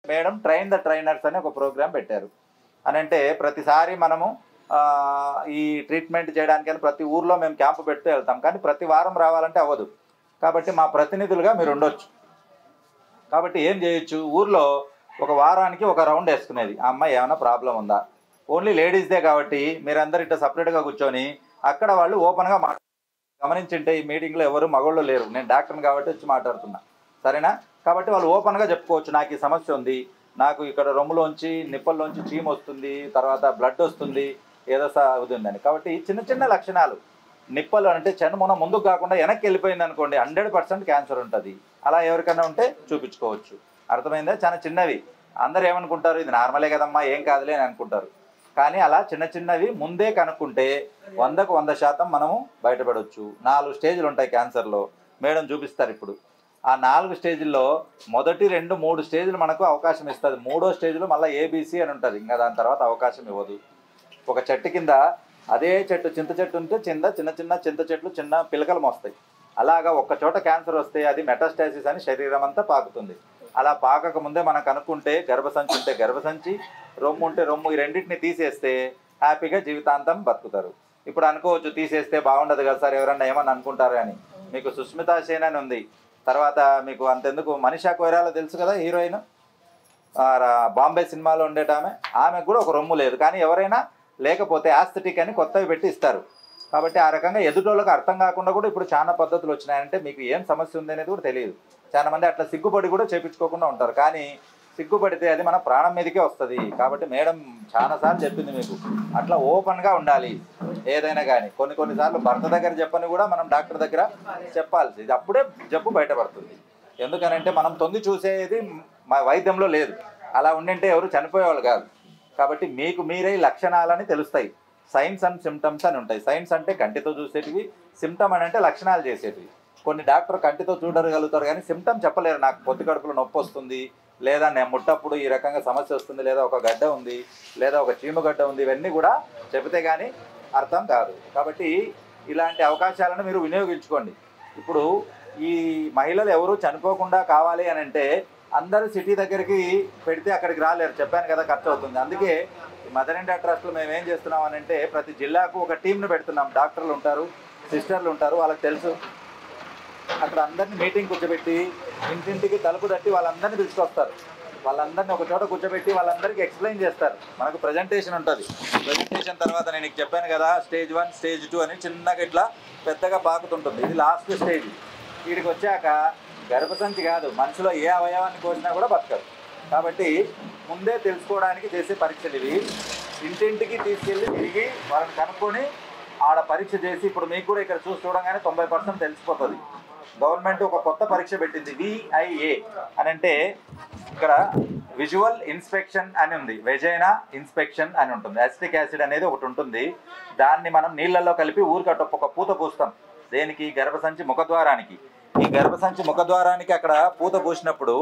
Madam train the trainers అని ఒక programme పెట్టారు. అని అంటే ప్రతిసారి మనము ఈ ట్రీట్మెంట్ చేయడానికని ప్రతి ఊర్లో మేము క్యాంపు పెడుతూ వెళ్తాం. కానీ ప్రతి వారం రావాలంటే అవ్వదు. కాబట్టి మా ప్రతినిధులుగా మీరు ఉండొచ్చు. కాబట్టి ఏం చేయొచ్చు, ఊర్లో ఒక వారానికి ఒక రౌండ్ వేసుకునేది. ఆ అమ్మాయి ఏమైనా ప్రాబ్లం ఉందా, ఓన్లీ లేడీస్దే కాబట్టి మీరందరూ ఇట్లా సపరేట్గా కూర్చొని అక్కడ వాళ్ళు ఓపెన్గా గమనించింటే ఈ మీటింగ్లో ఎవరు మగవాళ్ళు లేరు, నేను డాక్టర్ని కాబట్టి వచ్చి మాట్లాడుతున్నా, సరేనా? కాబట్టి వాళ్ళు ఓపెన్గా చెప్పుకోవచ్చు, నాకు ఈ సమస్య ఉంది, నాకు ఇక్కడ రొమ్ములోంచి నిప్పల్లోంచి చీమ వస్తుంది, తర్వాత బ్లడ్ వస్తుంది, ఏదో ఇది ఉందని. కాబట్టి చిన్న చిన్న లక్షణాలు, నిప్పలు అంటే చనుమొన ముందుకు కాకుండా వెనక్కి వెళ్ళిపోయింది అనుకోండి, 100% క్యాన్సర్ ఉంటుంది. అలా ఎవరికైనా ఉంటే చూపించుకోవచ్చు. అర్థమైందా? చాలా చిన్నవి. అందరు ఏమనుకుంటారు, ఇది నార్మలే కదమ్మా, ఏం కాదులే అని అనుకుంటారు. కానీ అలా చిన్న చిన్నవి ముందే కనుక్కుంటే 100కు 100% మనము బయటపడవచ్చు. 4 స్టేజ్లు ఉంటాయి క్యాన్సర్లో, మేడం చూపిస్తారు ఇప్పుడు. ఆ 4 స్టేజ్ల్లో మొదటి 2, 3 స్టేజ్లు మనకు అవకాశం ఇస్తుంది. 3వ స్టేజ్లో మళ్ళీ ABC అని ఉంటుంది, ఇంకా దాని తర్వాత అవకాశం ఇవ్వదు. ఒక చెట్టు కింద అదే చెట్టు చింత చెట్టు ఉంటే చిన్న చిన్న చింత చెట్లు చిన్న పిలకలు మోస్తాయి. అలాగా ఒక్క చోట క్యాన్సర్ వస్తే అది మెటాస్టాసిస్ అని శరీరం అంతా పాకుతుంది. అలా పాకక ముందే మనం కనుక్కుంటే గర్భసంచి ఉంటే గర్భసంచి, రొమ్ము ఉంటే రొమ్ము, ఈ రెండింటిని తీసేస్తే హ్యాపీగా జీవితాంతం బతుకుతారు. ఇప్పుడు అనుకోవచ్చు తీసేస్తే బాగుండదు కదా సార్, ఎవరన్నా ఏమని అనుకుంటారు అని. మీకు సుష్మితా సేన్ అని ఉంది, తర్వాత మీకు అంతెందుకు మనీషా కొయిరాలా తెలుసు కదా, హీరోయిన్, బాంబే సినిమాలో ఉండేటామె, ఆమెకు కూడా ఒక రొమ్ము లేదు. కానీ ఎవరైనా లేకపోతే యాస్థెటిక్ అని కొత్తవి పెట్టి ఇస్తారు. కాబట్టి ఆ రకంగా ఎదుటోళ్ళకి అర్థం కాకుండా కూడా ఇప్పుడు చాలా పద్ధతులు వచ్చినాయంటే మీకు ఏం సమస్య ఉంది అనేది కూడా తెలియదు. చాలా మంది అట్లా సిగ్గుపడి కూడా చేయించుకోకుండా ఉంటారు. కానీ సిగ్గుపడితే అది మన ప్రాణం మీదకే వస్తుంది. కాబట్టి మేడం చాలాసార్లు చెప్పింది మీకు, అట్లా ఓపెన్గా ఉండాలి ఏదైనా. కానీ కొన్నిసార్లు భర్త దగ్గర చెప్పని కూడా మనం డాక్టర్ దగ్గర చెప్పాల్సి, ఇది అప్పుడే జబ్బు బయటపడుతుంది. ఎందుకనంటే మనం తొంగి చూసేది మా వైద్యంలో లేదు. అలా ఉండింటే ఎవరు చనిపోయేవాళ్ళు కాదు. కాబట్టి మీకు మీరే లక్షణాలని తెలుస్తాయి. సైన్స్ అండ్ సిమ్టమ్స్ అని ఉంటాయి. సైన్స్ అంటే కంటితో చూసేటివి, సిమ్టమ్ అని అంటే లక్షణాలు చేసేటివి. కొన్ని డాక్టర్ కంటితో చూడగలుగుతారు కానీ సిమ్టమ్ చెప్పలేరు. నాకు పొత్తి కడుపులో నొప్పి వస్తుంది, లేదా నేను ముట్టప్పుడు ఈ రకంగా సమస్య వస్తుంది, లేదా ఒక గడ్డ ఉంది, లేదా ఒక చీమగడ్డ ఉంది, ఇవన్నీ కూడా చెబితే కానీ అర్థం కాదు. కాబట్టి ఇలాంటి అవకాశాలను మీరు వినియోగించుకోండి. ఇప్పుడు ఈ మహిళలు ఎవరు చనిపోకుండా కావాలి అని అంటే అందరూ సిటీ దగ్గరికి పెడితే అక్కడికి రాలేరు, చెప్పాను కదా, ఖర్చు అవుతుంది. అందుకే మదర్ ఇండియా ట్రస్ట్లో మేము ఏం చేస్తున్నాం అని అంటే ప్రతి జిల్లాకు ఒక టీంను పెడుతున్నాం. డాక్టర్లు ఉంటారు, సిస్టర్లు ఉంటారు, వాళ్ళకి తెలుసు. అక్కడ అందరినీ మీటింగ్ కూర్చోబెట్టి ఇంటింటికి తలుపు తట్టి వాళ్ళందరినీ పిలుచుకొస్తారు. వాళ్ళందరినీ ఒక చోట కూర్చోబెట్టి వాళ్ళందరికీ ఎక్స్ప్లెయిన్ చేస్తారు. మనకు ప్రజెంటేషన్ ఉంటుంది. ప్రజెంటేషన్ తర్వాత నేను నీకు చెప్పాను కదా, స్టేజ్ 1 స్టేజ్ 2 అని చిన్నగా ఇట్లా పెద్దగా పాకుతుంటుంది. ఇది లాస్ట్ స్టేజ్. వీడికి వచ్చాక గర్భసంచి కాదు, మనసులో ఏ అవయవాన్ని కోసినా కూడా బతకదు. కాబట్టి ముందే తెలుసుకోవడానికి చేసే పరీక్షలు ఇవి. ఇంటింటికి తీసుకెళ్ళి తిరిగి వాళ్ళని కనుక్కొని ఆడ పరీక్ష చేసి, ఇప్పుడు మీకు కూడా ఇక్కడ చూడగానే 90% తెలిసిపోతుంది. గవర్నమెంట్ ఒక కొత్త పరీక్ష పెట్టింది, VIA అని. అంటే ఇక్కడ విజువల్ ఇన్స్పెక్షన్ అని ఉంది, వెజైనా ఇన్స్పెక్షన్ అని ఉంటుంది. అసిటిక్ యాసిడ్ అనేది ఒకటి ఉంటుంది. దాన్ని మనం నీళ్ళల్లో కలిపి ఊరికట్టు ఒక పూత పూస్తాం. దేనికి? గర్భసంచి ముఖద్వారానికి. ఈ గర్భసంచి ముఖద్వారానికి అక్కడ పూత పూసినప్పుడు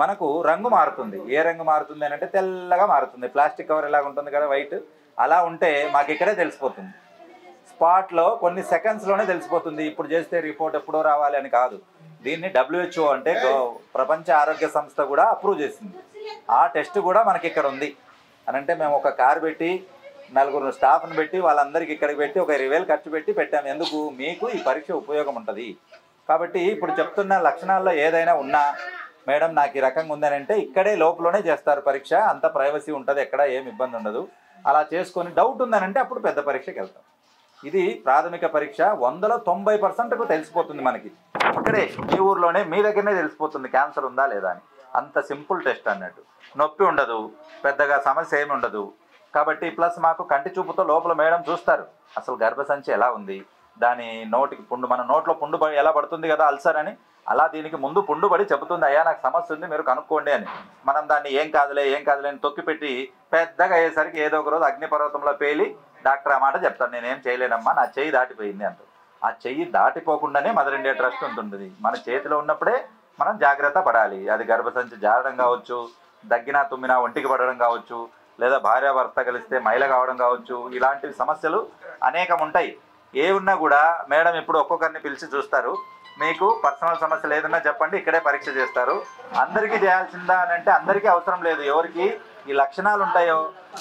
మనకు రంగు మారుతుంది. ఏ రంగు మారుతుంది అని అంటే తెల్లగా మారుతుంది. ప్లాస్టిక్ కవర్ ఎలాగ ఉంటుంది కదా, వైట్, అలా ఉంటే మాకు ఇక్కడే తెలిసిపోతుంది. స్పాట్లో కొన్ని సెకండ్స్లోనే తెలిసిపోతుంది. ఇప్పుడు చేస్తే రిపోర్ట్ ఎప్పుడో రావాలి అని కాదు. దీన్ని WHO అంటే ప్రపంచ ఆరోగ్య సంస్థ కూడా అప్రూవ్ చేసింది. ఆ టెస్ట్ కూడా మనకి ఇక్కడ ఉంది. అని అంటే మేము ఒక కారు పెట్టి 4 స్టాఫ్ని పెట్టి వాళ్ళందరికీ ఇక్కడికి పెట్టి ఒక 20,000 ఖర్చు పెట్టి పెట్టాము. ఎందుకు? మీకు ఈ పరీక్ష ఉపయోగం ఉంటుంది. కాబట్టి ఇప్పుడు చెప్తున్న లక్షణాల్లో ఏదైనా ఉన్నా, మేడం నాకు ఈ రకంగా ఉందని అంటే ఇక్కడే లోపలనే చేస్తారు పరీక్ష. అంత ప్రైవసీ ఉంటుంది, ఎక్కడ ఏమి ఇబ్బంది ఉండదు. అలా చేసుకొని డౌట్ ఉందని అంటే అప్పుడు పెద్ద పరీక్షకి వెళ్తాం. ఇది ప్రాథమిక పరీక్ష. 100లో 90%కు తెలిసిపోతుంది మనకి. ఇక్కడే మీ ఊర్లోనే మీ దగ్గరనే తెలిసిపోతుంది క్యాన్సర్ ఉందా లేదా అని. అంత సింపుల్ టెస్ట్ అన్నట్టు. నొప్పి ఉండదు, పెద్దగా సమస్య ఏమి ఉండదు. కాబట్టి ప్లస్ మాకు కంటి చూపుతో లోపల మేడం చూస్తారు అసలు గర్భసంచి ఎలా ఉంది, దాని నోటికి పుండు, మన నోట్లో పుండు ఎలా పడుతుంది కదా అల్సర్ అని, అలా దీనికి ముందు పుండు పడి చెబుతుంది, అయ్యా నాకు సమస్య ఉంది మీరు కనుక్కోండి అని. మనం దాన్ని ఏం కాదులే అని తొక్కిపెట్టి పెద్దగా అయ్యేసరికి ఏదో ఒక రోజు అగ్నిపర్వతంలో పేలి డాక్టర్ ఆ మాట చెప్తాను, నేనేం చేయలేనమ్మా, నా చెయ్యి దాటిపోయింది అంట. ఆ చెయ్యి దాటిపోకుండానే మదర్ ఇండియా ట్రస్ట్ ఉంటుంది. మన చేతిలో ఉన్నప్పుడే మనం జాగ్రత్త పడాలి. అది గర్భసంచి జారడం కావచ్చు, దగ్గినా తుమ్మినా ఒంటికి పడడం కావచ్చు, లేదా భార్యాభర్త కలిస్తే మైల కావడం కావచ్చు. ఇలాంటి సమస్యలు అనేకం ఉంటాయి. ఏ ఉన్నా కూడా మేడం ఇప్పుడు ఒక్కొక్కరిని పిలిచి చూస్తారు. మీకు పర్సనల్ సమస్యలు ఏదన్నా చెప్పండి, ఇక్కడే పరీక్ష చేస్తారు. అందరికీ చేయాల్సిందా అని అంటే అందరికీ అవసరం లేదు. ఎవరికి ఈ లక్షణాలు ఉంటాయో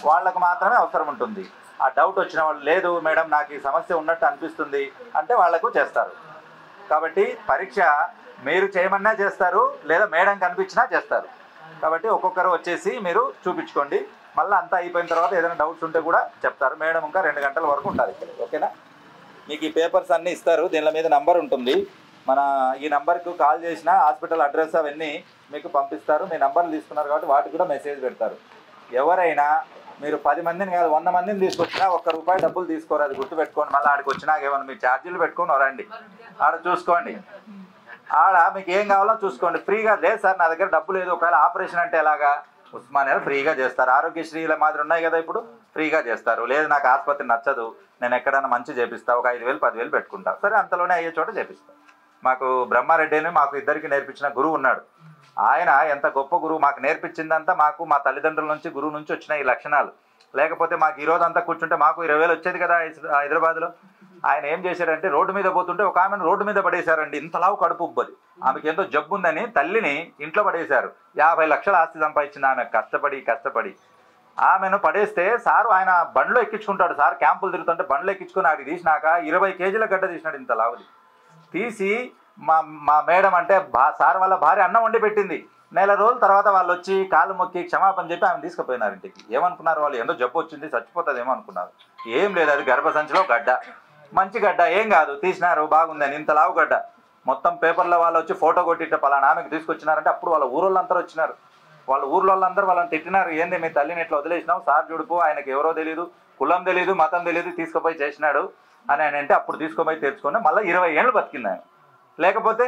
వాళ్ళకు మాత్రమే అవసరం ఉంటుంది. ఆ డౌట్ వచ్చిన వాళ్ళు, లేదు మేడం నాకు ఈ సమస్య ఉన్నట్టు అనిపిస్తుంది అంటే వాళ్లకు చేస్తారు. కాబట్టి పరీక్ష మీరు చేయమన్నా చేస్తారు, లేదా మేడం కనిపించినా చేస్తారు. కాబట్టి ఒక్కొక్కరు వచ్చేసి మీరు చూపించుకోండి. మళ్ళీ అంతా అయిపోయిన తర్వాత ఏదైనా డౌట్స్ ఉంటే కూడా చెప్తారు. మేడం ఇంకా 2 గంటల వరకు ఉంటుంది ఇక్కడ. ఓకేనా? మీకు ఈ పేపర్స్ అన్నీ ఇస్తారు. దీని మీద నంబర్ ఉంటుంది. మన ఈ నంబర్కు కాల్ చేసిన హాస్పిటల్ అడ్రస్ అవన్నీ మీకు పంపిస్తారు. మీ నంబర్లు తీసుకున్నారు కాబట్టి వాటికి కూడా మెసేజ్ పెడతారు. ఎవరైనా మీరు 10 మందిని కాదు 100 మందిని తీసుకొచ్చినా ₹1 డబ్బులు తీసుకోరు. అది గుర్తుపెట్టుకోండి. మళ్ళీ ఆడికి వచ్చినాక ఏమన్నా మీరు ఛార్జీలు పెట్టుకొని రండి. ఆడ చూసుకోండి. ఆడ మీకు ఏం కావాలో చూసుకోండి. ఫ్రీగా లేదు సార్ నా దగ్గర డబ్బు లేదు, ఒకవేళ ఆపరేషన్ అంటే ఎలాగా, ఉస్మానియాలో ఫ్రీగా చేస్తారు. ఆరోగ్యశ్రీల మాదిరి ఉన్నాయి కదా, ఇప్పుడు ఫ్రీగా చేస్తారు. లేదు నాకు ఆసుపత్రి నచ్చదు, నేను ఎక్కడైనా మంచి చేపిస్తా, ఒక 5,000 10,000 పెట్టుకుంటా, సరే అంతలోనే అయ్యే చోట చేపిస్తా. మాకు బ్రహ్మారెడ్డి అని మాకు ఇద్దరికి నేర్పించిన గురువు ఉన్నాడు. ఆయన ఎంత గొప్ప గురువు. మాకు నేర్పించిందంతా మాకు మా తల్లిదండ్రుల నుంచి గురువు నుంచి వచ్చిన ఈ లక్షణాలు. లేకపోతే మాకు ఈ రోజు అంతా కూర్చుంటే మాకు 20,000 వచ్చేది కదా హైదరాబాద్లో. ఆయన ఏం చేశాడంటే రోడ్డు మీద పోతుంటే ఒక ఆమెను రోడ్డు మీద పడేశారండి. ఇంతలావు కడుపు ఉబ్బది, ఆమెకి ఎంతో జబ్బు ఉందని తల్లిని ఇంట్లో పడేశారు. 50 లక్షల ఆస్తి సంపాదించింది ఆమె కష్టపడి. ఆమెను పడేస్తే సారు ఆయన బండ్లో ఎక్కించుకుంటాడు. సార్ క్యాంపులు తిరుగుతుంటే బండ్లో ఎక్కించుకొని ఆడికి తీసినాక 20 కేజీల గడ్డ తీసినాడు. ఇంత లావుది తీసి మా మేడం అంటే సార్ వాళ్ళ భార్య అన్నం వండి పెట్టింది. నెల రోజుల తర్వాత వాళ్ళు వచ్చి కాళ్ళు మొక్కి క్షమాపణ చెప్పి ఆమె తీసుకుపోయినారు ఇంటికి. ఏమనుకున్నారు వాళ్ళు, ఎంతో జబ్బు వచ్చింది చచ్చిపోతుంది అనుకున్నారు. ఏం లేదు, అది గర్భసంచిలో గడ్డ, మంచి గడ్డ, ఏం కాదు, తీసినారు బాగుందని. ఇంత లావు గడ్డ. మొత్తం పేపర్లో వాళ్ళు వచ్చి ఫోటో కొట్టిట్ట పలానా ఆమెకు తీసుకొచ్చినారంటే అప్పుడు వాళ్ళ ఊరోళ్ళందరూ వచ్చినారు. వాళ్ళ ఊర్లో వాళ్ళందరూ వాళ్ళని తిట్టినారు. ఏంది మీ తల్లిని ఇట్లా వదిలేసినావు, సార్ చూడుపు, ఆయనకు ఎవరో తెలియదు, కులం తెలియదు, మతం తెలియదు, తీసుకుపోయి చేసినాడు అని ఆయన అంటే అప్పుడు తీసుకుపోయి తెచ్చుకొని మళ్ళీ 20 ఏళ్ళు బతికింది ఆయన. లేకపోతే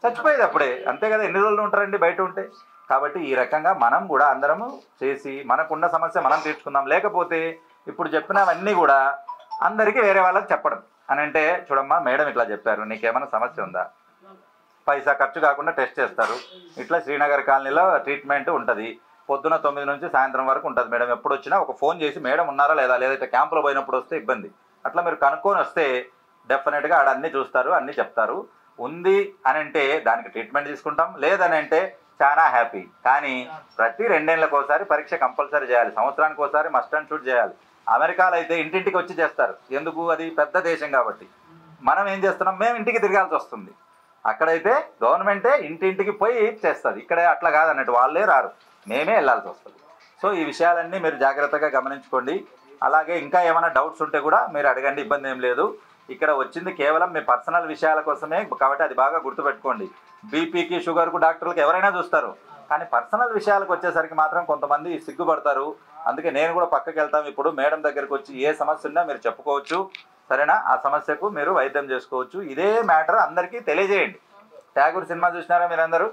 చచ్చిపోయేది అప్పుడే. అంతే కదా, ఎన్ని రోజులు ఉంటారండి బయట ఉంటే. కాబట్టి ఈ రకంగా మనం కూడా అందరము చేసి మనకున్న సమస్య మనం తీర్చుకుందాం. లేకపోతే ఇప్పుడు చెప్పినవన్నీ కూడా అందరికీ వేరే వాళ్ళకి చెప్పడం అని అంటే, చూడమ్మా మేడం ఇట్లా చెప్పారు, నీకేమైనా సమస్య ఉందా, పైసా ఖర్చు కాకుండా టెస్ట్ చేస్తారు. ఇట్లా శ్రీనగర్ కాలనీలో ట్రీట్మెంట్ ఉంటుంది. పొద్దున 9 నుంచి సాయంత్రం వరకు ఉంటుంది మేడం. ఎప్పుడు వచ్చినా ఒక ఫోన్ చేసి మేడం ఉన్నారా లేదా, లేదంటే క్యాంపులో పోయినప్పుడు వస్తే ఇబ్బంది, అట్లా మీరు కనుక్కొని వస్తే డెఫినెట్గా ఆడ అన్నీ చూస్తారు, అన్నీ చెప్తారు. ఉంది అని అంటే దానికి ట్రీట్మెంట్ తీసుకుంటాం, లేదని అంటే చాలా హ్యాపీ. కానీ ప్రతి 2 ఏళ్ళకి ఒకసారి పరీక్ష కంపల్సరీ చేయాలి. సంవత్సరానికి ఒకసారి మస్ట్ అండ్ షుడ్ చేయాలి. అమెరికాలో అయితే ఇంటింటికి వచ్చి చేస్తారు. ఎందుకు, అది పెద్ద దేశం కాబట్టి. మనం ఏం చేస్తున్నాం, మేము ఇంటికి తిరగాల్సి వస్తుంది. అక్కడైతే గవర్నమెంటే ఇంటింటికి పోయి చేస్తుంది. ఇక్కడ అట్లా కాదన్నట్టు, వాళ్ళే రారు, మేమే వెళ్ళాల్సి వస్తుంది. సో ఈ విషయాలన్నీ మీరు జాగ్రత్తగా గమనించుకోండి. అలాగే ఇంకా ఏమైనా డౌట్స్ ఉంటే కూడా మీరు అడగండి, ఇబ్బంది ఏం లేదు. ఇక్కడ వచ్చింది కేవలం మీ పర్సనల్ విషయాల కోసమే కాబట్టి అది బాగా గుర్తుపెట్టుకోండి. బీపీకి షుగర్కు డాక్టర్లకు ఎవరైనా చూస్తారు, కానీ పర్సనల్ విషయాలకు వచ్చేసరికి మాత్రం కొంతమంది సిగ్గుపడతారు. అందుకే నేను కూడా పక్కకి వెళ్తాం. ఇప్పుడు మేడం దగ్గరికి వచ్చి ఏ సమస్య ఉన్నా మీరు చెప్పుకోవచ్చు, సరేనా? ఆ సమస్యకు మీరు వైద్యం చేసుకోవచ్చు. ఇదే మ్యాటర్ అందరికీ తెలియజేయండి. ట్యాగూర్ సినిమా చూసినారా మీరందరూ?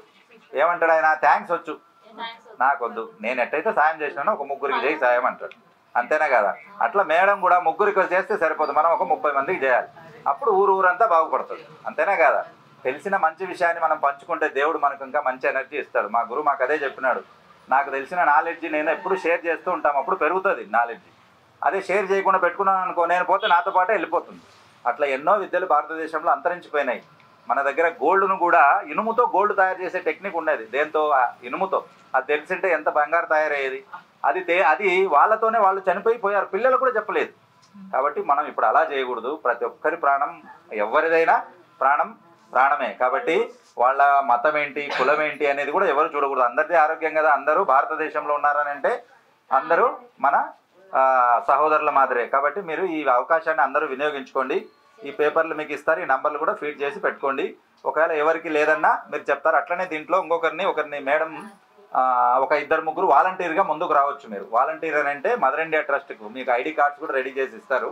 ఏమంటాడు ఆయన, థ్యాంక్స్ వచ్చు నాకొద్దు, నేను ఎట్టయితే సాయం చేసినానో ఒక 3 చేయి సాయం అంటాడు. అంతేనా కదా? అట్లా మేడం కూడా 3 చేస్తే సరిపోదు, మనం ఒక 30 మందికి చేయాలి. అప్పుడు ఊరంతా బాగుపడుతుంది. అంతేనా కదా? తెలిసిన మంచి విషయాన్ని మనం పంచుకుంటే దేవుడు మనకు ఇంకా మంచి ఎనర్జీ ఇస్తాడు. మా గురువు మాకు అదే చెప్పినాడు. నాకు తెలిసిన నాలెడ్జ్ నేను ఎప్పుడు షేర్ చేస్తూ ఉంటాం, అప్పుడు పెరుగుతుంది నాలెడ్జ్. అదే షేర్ చేయకుండా పెట్టుకున్నాను అనుకో, నేను పోతే నాతో పాటే వెళ్ళిపోతుంది. అట్లా ఎన్నో విద్యలు భారతదేశంలో అంతరించిపోయినాయి. మన దగ్గర గోల్డ్ను కూడా ఇనుముతో గోల్డ్ తయారు చేసే టెక్నిక్ ఉండేది. దేంతో? ఇనుముతో. అది తెలిసింటే ఎంత బంగారు తయారయ్యేది. అది వాళ్ళతోనే వాళ్ళు చనిపోయిపోయారు, పిల్లలు కూడా చెప్పలేదు. కాబట్టి మనం ఇప్పుడు అలా చేయకూడదు. ప్రతి ఒక్కరి ప్రాణం, ఎవరిదైనా ప్రాణమే. కాబట్టి వాళ్ళ మతం ఏంటి, కులం ఏంటి అనేది కూడా ఎవరు చూడకూడదు. అందరిది ఆరోగ్యం కదా. అందరూ భారతదేశంలో ఉన్నారని అంటే అందరూ మన సహోదరుల మాదిరే. కాబట్టి మీరు ఈ అవకాశాన్ని అందరూ వినియోగించుకోండి. ఈ పేపర్లు మీకు ఇస్తారు, ఈ నంబర్లు కూడా ఫీడ్ చేసి పెట్టుకోండి. ఒకవేళ ఎవరికి లేదన్నా మీరు చెప్తారు. అట్లనే దీంట్లో ఒకరిని మేడం ఒక 2-3 వాలంటీర్గా ముందుకు రావచ్చు. మీరు వాలంటీర్ అని అంటే మదర్ ఇండియా ట్రస్ట్కు మీకు ఐడి కార్డ్స్ కూడా రెడీ చేసి ఇస్తారు.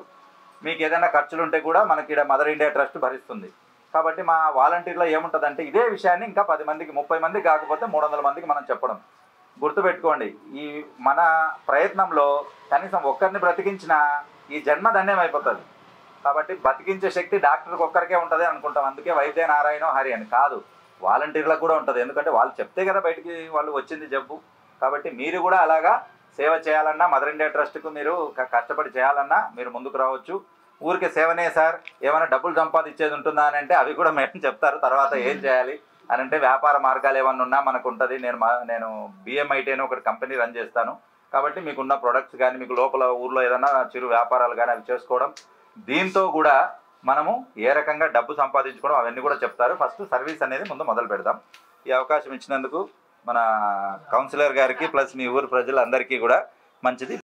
మీకు ఏదైనా ఖర్చులు ఉంటే కూడా మనకి ఇక్కడ మదర్ ఇండియా ట్రస్ట్ భరిస్తుంది. కాబట్టి మా వాలంటీర్లో ఏముంటుందంటే ఇదే విషయాన్ని ఇంకా 10 మందికి 30 మందికి కాకపోతే 300 మందికి మనం చెప్పడం. గుర్తుపెట్టుకోండి, ఈ మన ప్రయత్నంలో కనీసం ఒక్కరిని బ్రతికించినా ఈ జన్మ ధన్యం అయిపోతుంది. కాబట్టి బతికించే శక్తి డాక్టర్కి ఒక్కరికే ఉంటుంది అనుకుంటాం. అందుకే వైద్య నారాయణ హరి అని కాదు, వాలంటీర్లకు కూడా ఉంటుంది. ఎందుకంటే వాళ్ళు చెప్తే కదా బయటికి వాళ్ళు వచ్చింది జబ్బు. కాబట్టి మీరు కూడా అలాగా సేవ చేయాలన్నా, మదర్ ఇండియా ట్రస్ట్కు మీరు కష్టపడి చేయాలన్నా మీరు ముందుకు రావచ్చు. ఊరికే సేవనే సార్ ఏమైనా డబ్బులు సంపాదించేది ఉంటుందా అని అంటే అవి కూడా మేడం చెప్తారు. తర్వాత ఏం చేయాలి అని అంటే వ్యాపార మార్గాలు ఏమన్నా ఉన్నా మనకు ఉంటుంది. నేను బిఎంఐటీ అని ఒకటి కంపెనీ రన్ చేస్తాను. కాబట్టి మీకున్న ప్రొడక్ట్స్ కానీ మీకు లోపల ఊర్లో ఏదైనా చిరు వ్యాపారాలు కానీ అవి చేసుకోవడం, దీంతో కూడా మనము ఏ రకంగా డబ్బు సంపాదించుకోవడం అవన్నీ కూడా చెప్తారు. ఫస్ట్ సర్వీస్ అనేది ముందు మొదలు పెడదాం. ఈ అవకాశం ఇచ్చినందుకు మన కౌన్సిలర్ గారికి ప్లస్ మీ ఊరు ప్రజలందరికీ కూడా మంచిది.